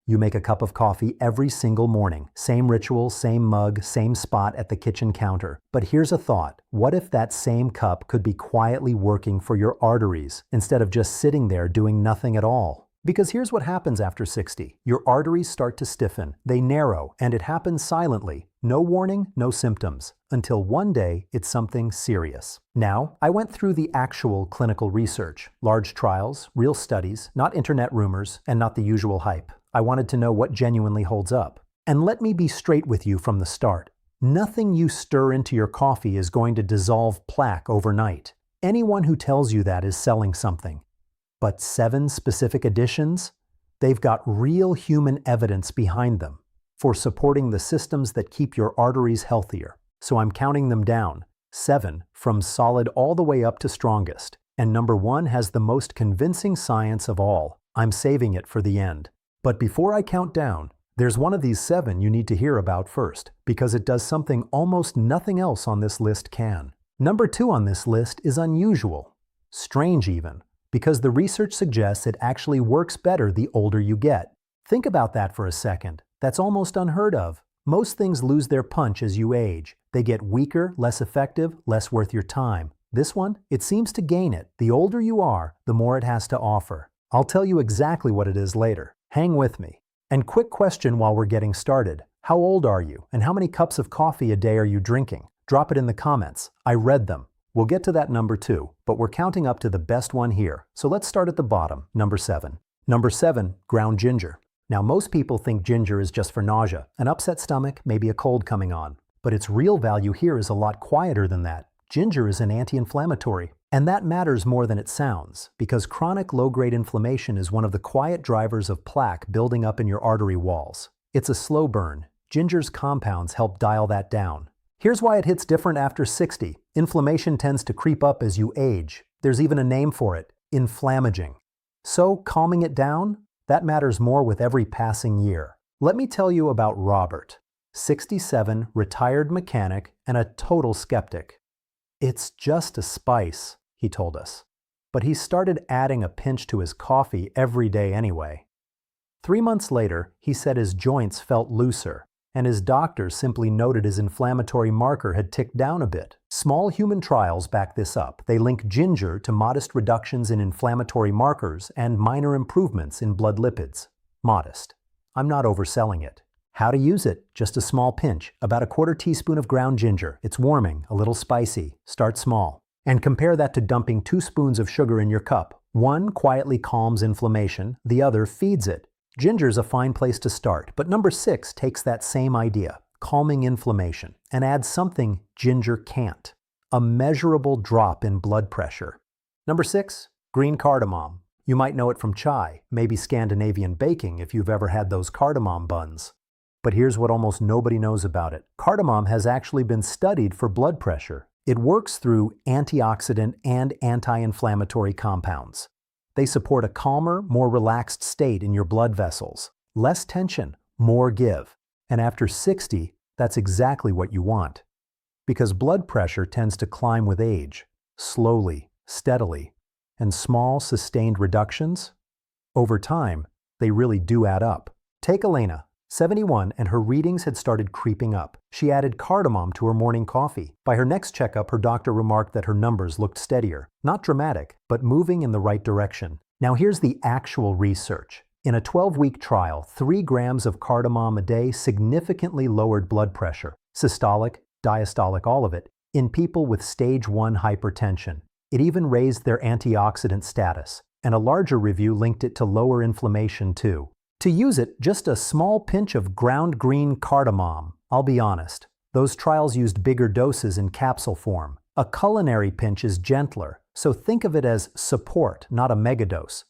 You make a cup of coffee every single morning. Same ritual, same mug, same spot at the kitchen counter. But here's a thought. What if that same cup could be quietly working for your arteries instead of just sitting there doing nothing at all? Because here's what happens after 60. Your arteries start to stiffen, they narrow, and it happens silently. No warning, no symptoms. Until one day, it's something serious. Now, I went through the actual clinical research. Large trials, real studies, not internet rumors, and not the usual hype. I wanted to know what genuinely holds up. And let me be straight with you from the start. Nothing you stir into your coffee is going to dissolve plaque overnight. Anyone who tells you that is selling something. But 7 specific additions? They've got real human evidence behind them for supporting the systems that keep your arteries healthier. So I'm counting them down. 7, from solid all the way up to strongest. And number 1 has the most convincing science of all. I'm saving it for the end. But before I count down, there's one of these 7 you need to hear about first, because it does something almost nothing else on this list can. Number 2 on this list is unusual. Strange even. Because the research suggests it actually works better the older you get. Think about that for a second. That's almost unheard of. Most things lose their punch as you age. They get weaker, less effective, less worth your time. This one, it seems to gain it. The older you are, the more it has to offer. I'll tell you exactly what it is later. Hang with me. And quick question while we're getting started. How old are you? And how many cups of coffee a day are you drinking? Drop it in the comments. I read them. We'll get to that number 2, but we're counting up to the best one here. So let's start at the bottom, number 7. Number 7, ground ginger. Now most people think ginger is just for nausea, an upset stomach, maybe a cold coming on. But its real value here is a lot quieter than that. Ginger is an anti-inflammatory. And that matters more than it sounds, because chronic low-grade inflammation is one of the quiet drivers of plaque building up in your artery walls. It's a slow burn. Ginger's compounds help dial that down. Here's why it hits different after 60. Inflammation tends to creep up as you age. There's even a name for it, inflammaging. So calming it down, that matters more with every passing year. Let me tell you about Robert, 67, retired mechanic, and a total skeptic. It's just a spice, he told us. But he started adding a pinch to his coffee every day anyway. 3 months later, he said his joints felt looser, and his doctor simply noted his inflammatory marker had ticked down a bit. Small human trials back this up. They link ginger to modest reductions in inflammatory markers and minor improvements in blood lipids. Modest. I'm not overselling it. How to use it? Just a small pinch, about a 1/4 teaspoon of ground ginger. It's warming, a little spicy. Start small. And compare that to dumping 2 spoons of sugar in your cup. One quietly calms inflammation, the other feeds it. Ginger's a fine place to start, but number 6 takes that same idea, calming inflammation, and adds something ginger can't, a measurable drop in blood pressure. Number 6, green cardamom. You might know it from chai, maybe Scandinavian baking if you've ever had those cardamom buns. But here's what almost nobody knows about it. Cardamom has actually been studied for blood pressure. It works through antioxidant and anti-inflammatory compounds. They support a calmer, more relaxed state in your blood vessels. Less tension, more give. And after 60, that's exactly what you want. Because blood pressure tends to climb with age, slowly, steadily, and small, sustained reductions, over time, they really do add up. Take Elena, 71, and her readings had started creeping up. She added cardamom to her morning coffee. By her next checkup, her doctor remarked that her numbers looked steadier. Not dramatic, but moving in the right direction. Now here's the actual research. In a 12-week trial, 3 grams of cardamom a day significantly lowered blood pressure, systolic, diastolic, all of it, in people with stage 1 hypertension. It even raised their antioxidant status, and a larger review linked it to lower inflammation too. To use it, just a small pinch of ground green cardamom. I'll be honest, those trials used bigger doses in capsule form. A culinary pinch is gentler, so think of it as support, not a megadose.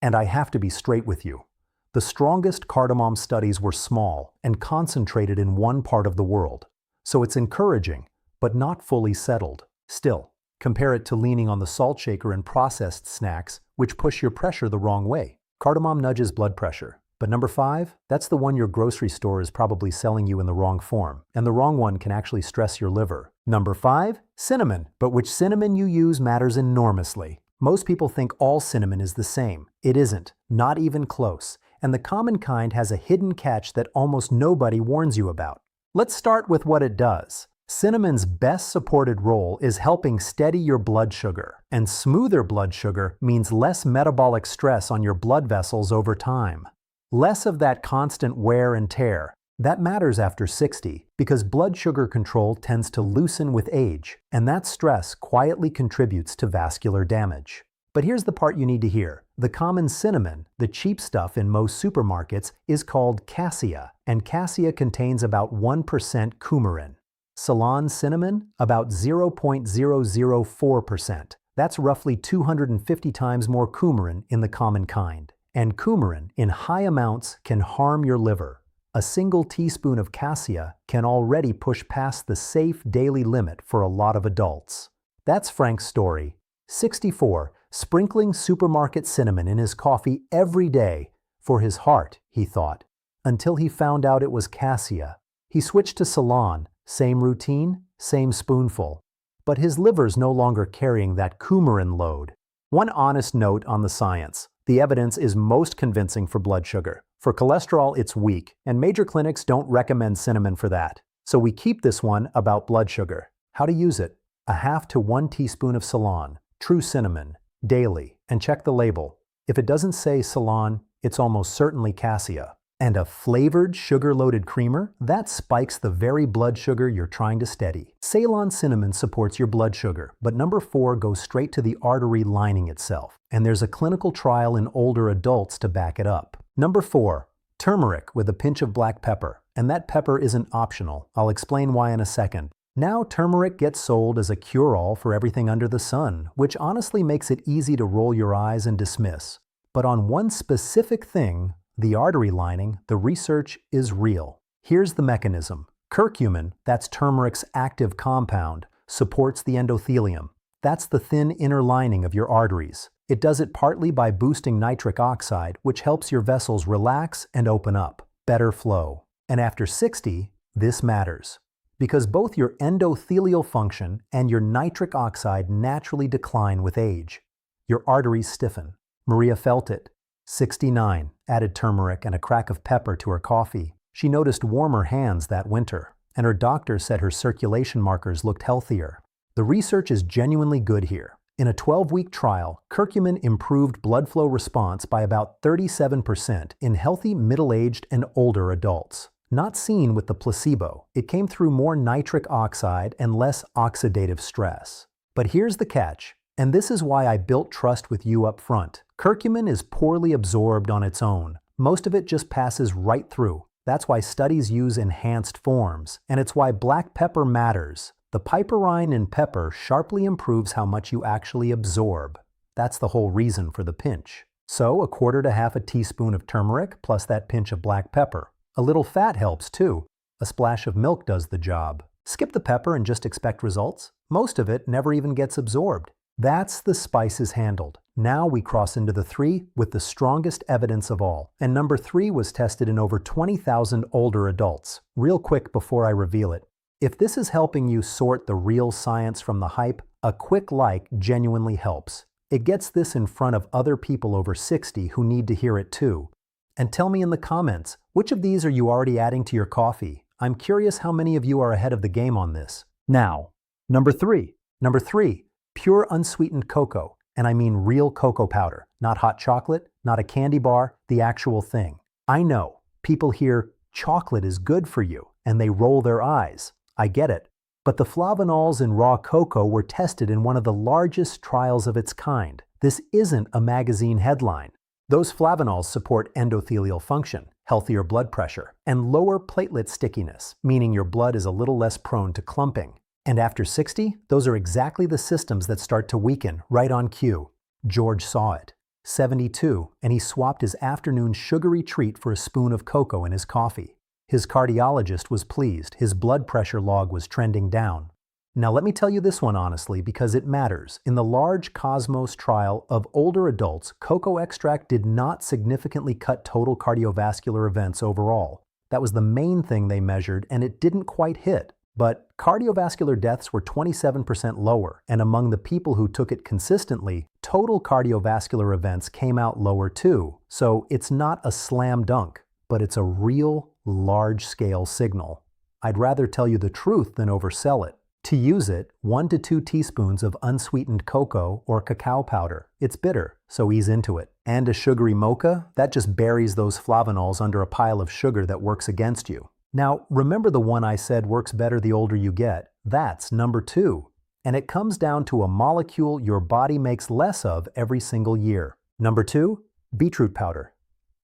And I have to be straight with you. The strongest cardamom studies were small and concentrated in one part of the world. So it's encouraging, but not fully settled. Still, compare it to leaning on the salt shaker in processed snacks, which push your pressure the wrong way. Cardamom nudges blood pressure. But number 5, that's the one your grocery store is probably selling you in the wrong form, and the wrong one can actually stress your liver. Number 5, cinnamon. But which cinnamon you use matters enormously. Most people think all cinnamon is the same. It isn't, not even close. and the common kind has a hidden catch that almost nobody warns you about. Let's start with what it does. Cinnamon's best supported role is helping steady your blood sugar, and smoother blood sugar means less metabolic stress on your blood vessels over time. Less of that constant wear and tear. That matters after 60 because blood sugar control tends to loosen with age, and that stress quietly contributes to vascular damage. But here's the part you need to hear. The common cinnamon, the cheap stuff in most supermarkets, is called cassia, and cassia contains about 1% coumarin. Ceylon cinnamon, about 0.004%. That's roughly 250 times more coumarin in the common kind. And coumarin, in high amounts, can harm your liver. A single teaspoon of cassia can already push past the safe daily limit for a lot of adults. That's Frank's story. 64, sprinkling supermarket cinnamon in his coffee every day. For his heart, he thought. Until he found out it was cassia. He switched to Ceylon. Same routine, same spoonful. But his liver's no longer carrying that coumarin load. One honest note on the science. The evidence is most convincing for blood sugar. For cholesterol, it's weak, and major clinics don't recommend cinnamon for that. So we keep this one about blood sugar. How to use it? 1/2 to 1 teaspoon of Ceylon, true cinnamon, daily, and check the label. If it doesn't say Ceylon, it's almost certainly cassia. And a flavored, sugar-loaded creamer? That spikes the very blood sugar you're trying to steady. Ceylon cinnamon supports your blood sugar, but number 4 goes straight to the artery lining itself. And there's a clinical trial in older adults to back it up. Number 4, turmeric with a pinch of black pepper. And that pepper isn't optional. I'll explain why in a second. Now turmeric gets sold as a cure-all for everything under the sun, which honestly makes it easy to roll your eyes and dismiss. But on one specific thing, the artery lining, the research is real. Here's the mechanism. Curcumin, that's turmeric's active compound, supports the endothelium. That's the thin inner lining of your arteries. It does it partly by boosting nitric oxide, which helps your vessels relax and open up. Better flow. And after 60, this matters. Because both your endothelial function and your nitric oxide naturally decline with age. Your arteries stiffen. Maria felt it. 69, added turmeric and a crack of pepper to her coffee. She noticed warmer hands that winter, and her doctor said her circulation markers looked healthier. The research is genuinely good here. In a 12-week trial, curcumin improved blood flow response by about 37% in healthy middle-aged and older adults. Not seen with the placebo. It came through more nitric oxide and less oxidative stress. But here's the catch, and this is why I built trust with you up front. Curcumin is poorly absorbed on its own. Most of it just passes right through. That's why studies use enhanced forms, and it's why black pepper matters. The piperine in pepper sharply improves how much you actually absorb. That's the whole reason for the pinch. So 1/4 to 1/2 teaspoon of turmeric plus that pinch of black pepper. A little fat helps too. A splash of milk does the job. Skip the pepper and just expect results? Most of it never even gets absorbed. That's the spices handled. Now we cross into the 3 with the strongest evidence of all. And number 3 was tested in over 20,000 older adults. Real quick before I reveal it. If this is helping you sort the real science from the hype, a quick like genuinely helps. It gets this in front of other people over 60 who need to hear it too. And tell me in the comments, which of these are you already adding to your coffee? I'm curious how many of you are ahead of the game on this. Now, number 3. Number 3, pure unsweetened cocoa. And I mean real cocoa powder, not hot chocolate, not a candy bar, the actual thing. I know, people hear chocolate is good for you, and they roll their eyes. I get it. But the flavanols in raw cocoa were tested in one of the largest trials of its kind. This isn't a magazine headline. Those flavanols support endothelial function, healthier blood pressure, and lower platelet stickiness, meaning your blood is a little less prone to clumping. And after 60, those are exactly the systems that start to weaken, right on cue. George saw it. 72, and he swapped his afternoon sugary treat for a spoon of cocoa in his coffee. His cardiologist was pleased. His blood pressure log was trending down. Now let me tell you this one honestly because it matters. In the large Cosmos trial of older adults, cocoa extract did not significantly cut total cardiovascular events overall. That was the main thing they measured, and it didn't quite hit. But cardiovascular deaths were 27% lower, and among the people who took it consistently, total cardiovascular events came out lower too. So it's not a slam dunk, but it's a real, large-scale signal. I'd rather tell you the truth than oversell it. To use it, 1 to 2 teaspoons of unsweetened cocoa or cacao powder. It's bitter, so ease into it. And a sugary mocha? That just buries those flavonols under a pile of sugar that works against you. Now, remember the one I said works better the older you get? That's number 2. And it comes down to a molecule your body makes less of every single year. Number 2, beetroot powder.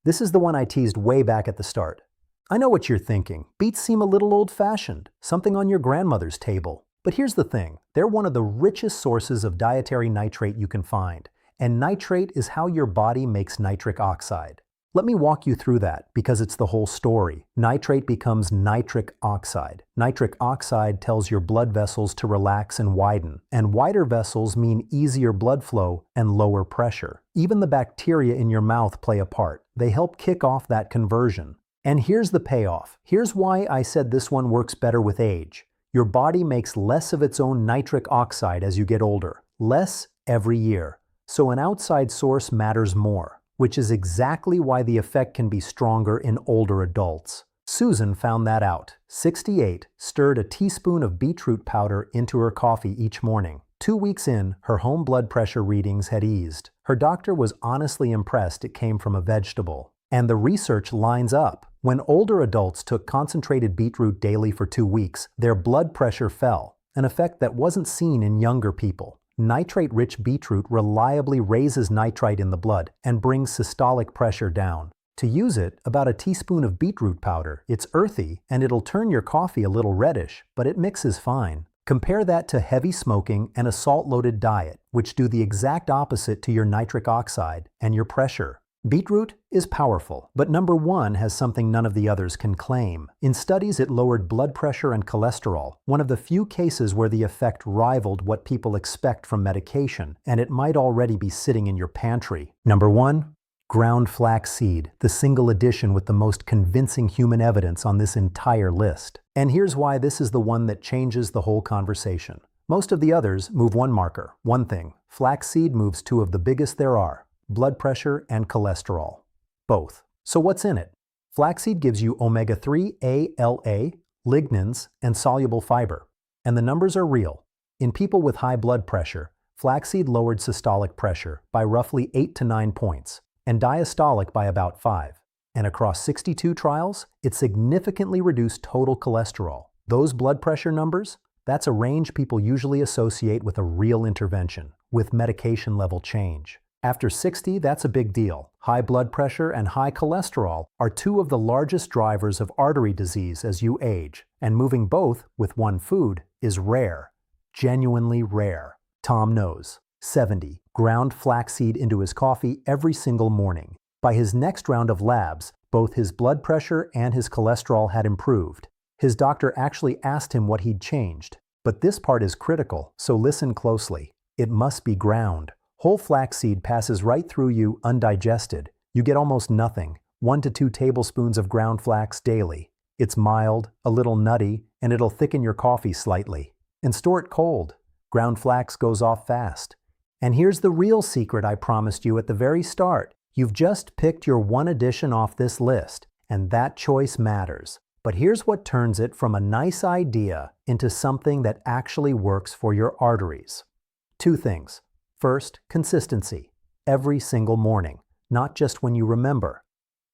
This is the one I teased way back at the start. I know what you're thinking. Beets seem a little old-fashioned, something on your grandmother's table. But here's the thing, they're one of the richest sources of dietary nitrate you can find, and nitrate is how your body makes nitric oxide. Let me walk you through that because it's the whole story. Nitrate becomes nitric oxide. Nitric oxide tells your blood vessels to relax and widen, and wider vessels mean easier blood flow and lower pressure. Even the bacteria in your mouth play a part. They help kick off that conversion. And here's the payoff. Here's why I said this one works better with age. Your body makes less of its own nitric oxide as you get older, less every year. So an outside source matters more, which is exactly why the effect can be stronger in older adults. Susan found that out. 68, stirred a teaspoon of beetroot powder into her coffee each morning. 2 weeks in, her home blood pressure readings had eased. Her doctor was honestly impressed it came from a vegetable. And the research lines up. When older adults took concentrated beetroot daily for 2 weeks, their blood pressure fell, an effect that wasn't seen in younger people. Nitrate-rich beetroot reliably raises nitrite in the blood and brings systolic pressure down. To use it, about a teaspoon of beetroot powder. It's earthy, and it'll turn your coffee a little reddish, but it mixes fine. Compare that to heavy smoking and a salt-loaded diet, which do the exact opposite to your nitric oxide and your pressure. Beetroot is powerful, but number 1 has something none of the others can claim. In studies, it lowered blood pressure and cholesterol, one of the few cases where the effect rivaled what people expect from medication, and it might already be sitting in your pantry. Number 1, ground flaxseed, the single addition with the most convincing human evidence on this entire list. And here's why this is the one that changes the whole conversation. Most of the others move one marker, one thing. Flaxseed moves 2 of the biggest there are. Blood pressure and cholesterol. Both. So what's in it? Flaxseed gives you omega-3 ALA, lignans, and soluble fiber. And the numbers are real. In people with high blood pressure, flaxseed lowered systolic pressure by roughly 8 to 9 points, and diastolic by about 5. And across 62 trials, it significantly reduced total cholesterol. Those blood pressure numbers? That's a range people usually associate with a real intervention, with medication level change. After 60, that's a big deal. High blood pressure and high cholesterol are 2 of the largest drivers of artery disease as you age, and moving both with one food is rare. Genuinely rare. Tom knows. 70, ground flaxseed into his coffee every single morning. By his next round of labs, both his blood pressure and his cholesterol had improved. His doctor actually asked him what he'd changed. But this part is critical, so listen closely. It must be ground. Whole flaxseed passes right through you undigested. You get almost nothing, 1 to 2 tablespoons of ground flax daily. It's mild, a little nutty, and it'll thicken your coffee slightly. And store it cold. Ground flax goes off fast. And here's the real secret I promised you at the very start. You've just picked your one addition off this list, and that choice matters. But here's what turns it from a nice idea into something that actually works for your arteries. 2 things. First, consistency. Every single morning, not just when you remember.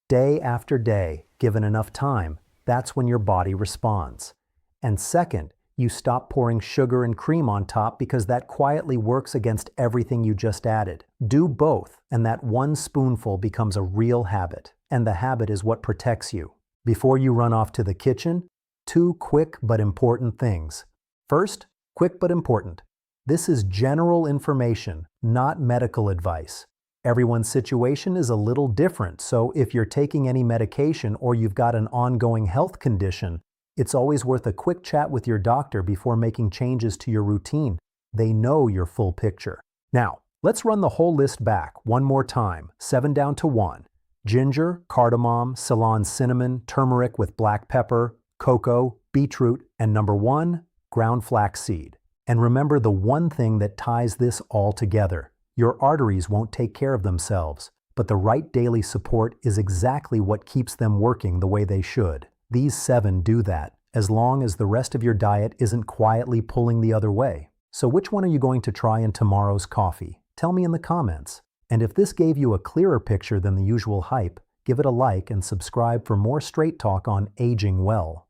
Day after day, given enough time, that's when your body responds. And second, you stop pouring sugar and cream on top because that quietly works against everything you just added. Do both, and that 1 spoonful becomes a real habit. And the habit is what protects you. Before you run off to the kitchen, 2 quick but important things. First, quick but important. This is general information, not medical advice. Everyone's situation is a little different, so if you're taking any medication or you've got an ongoing health condition, it's always worth a quick chat with your doctor before making changes to your routine. They know your full picture. Now, let's run the whole list back one more time, 7 down to 1. Ginger, cardamom, Ceylon cinnamon, turmeric with black pepper, cocoa, beetroot, and number 1, ground flaxseed. And remember the one thing that ties this all together. Your arteries won't take care of themselves, but the right daily support is exactly what keeps them working the way they should. These 7 do that, as long as the rest of your diet isn't quietly pulling the other way. So which one are you going to try in tomorrow's coffee? Tell me in the comments. And if this gave you a clearer picture than the usual hype, give it a like and subscribe for more straight talk on aging well.